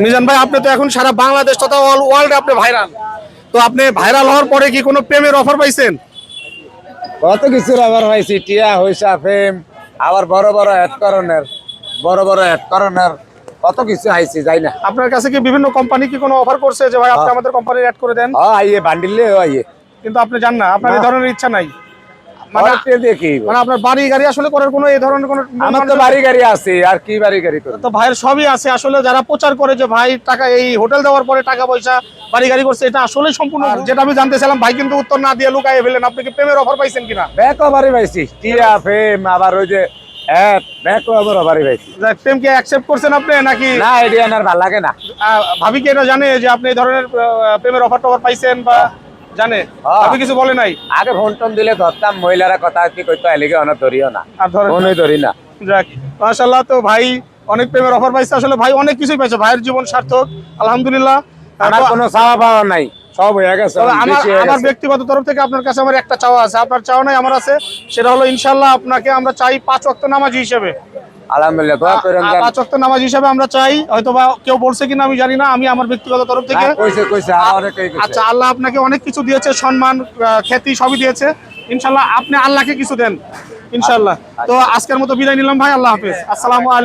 মিজান ভাই, আপনি তো এখন সারা বাংলাদেশ তথা অল ওয়ার্ল্ডে আপনি ভাইরাল। তো আপনি ভাইরাল হওয়ার পরে কি কোনো প্রেমের অফার পাইছেন? কত কিছুর আবার হয়েছি, টিয়া হইসা ফেম, আবার বড় বড় অ্যাড করণের কত কিছু আইছি, যাই না। আপনার কাছে কি বিভিন্ন কোম্পানি কি কোনো অফার করছে যে ভাই আপনি আমাদের কোম্পানি অ্যাড করে দেন? আইয়ে বান্ডিলে আইয়ে, কিন্তু আপনি জান না, আপনার এই না। ধরনের ইচ্ছা নাই। মানে দেখি মানে আপনার বাড়ি গাড়ি আসলে করার কোনো এই ধরনের কোনো আমার তো বাড়ি গাড়ি আছে, আর কি বাড়ি গাড়ি করব? তো ভাইয়ের সবই আছে। আসলে যারা প্রচার করে যে ভাই টাকা এই হোটেল দেওয়ার পরে টাকা পয়সা বাড়ি গাড়ি করছে, এটা আসলে সম্পূর্ণ ভুল। যেটা আমি জানতেছিলাম, ভাই কিন্তু উত্তর না দিয়ে লুকাইয়ে ফেলেন। আপনি কি প্রেমের অফার পাইছেন কিনা? ব্যাকও বাড়ি পাইছি, টিয়া ফেম, আবার ওই যে অ্যাড, ব্যাকও আবার বাড়ি পাইছি। প্রেম কি অ্যাকসেপ্ট করছেন আপনি নাকি? না, এডি আমার ভালো লাগে না। ভাবি কি এটা জানে যে আপনি এই ধরনের প্রেমের অফার টফার পাইছেন বা জানে? ভাবি কিছু বলে নাই? আগে ফোন টোন দিলে ধরতাম, মহিলারা কথা কি কইতো, এলিগে অনেক ধরিও না, আর ধরেন না। ফোনই ধরি না। যাক, মাশাআল্লাহ। তো ভাই অনেক প্রেমের অফার পাইছে, আসলে ভাই অনেক কিছুই পাইছে। ভাইয়ের জীবন সার্থক, আলহামদুলিল্লাহ। আমার কোনো চাওয়া পাওয়া নাই, সব হয়ে গেছে, তবে আমার বেশি হয়ে আমার গেছে। ব্যক্তিগত তরফ থেকে আপনার কাছে আমার একটা চাওয়া আছে। আপনার চাওয়া নাই, আমার আছে। সেটা হলো ইনশাআল্লাহ আপনাকে আমরা চাই 5 ওয়াক্ত নামাজি হিসেবে। আলহামদুলিল্লাহ, দোয়া করেন। 5 ওয়াক্ত নামাজি হিসেবে আমরা চাই। হয়তোবা কেউ বলছে কিনা আমি জানি না, আমি আমার ব্যক্তিগত তরফ থেকে। কইছে আর অনেকেই কইছে। আচ্ছা, আল্লাহ আপনাকে অনেক কিছু দিয়েছে, সম্মান, খ্যাতি সবই দিয়েছে। ইনশাআল্লাহ আপনি আল্লাহকে কিছু দেন ইনশাআল্লাহ। তো আজকের মতো বিদায় নিলাম ভাই, আল্লাহ হাফেজ, আসসালামু আলাইকুম।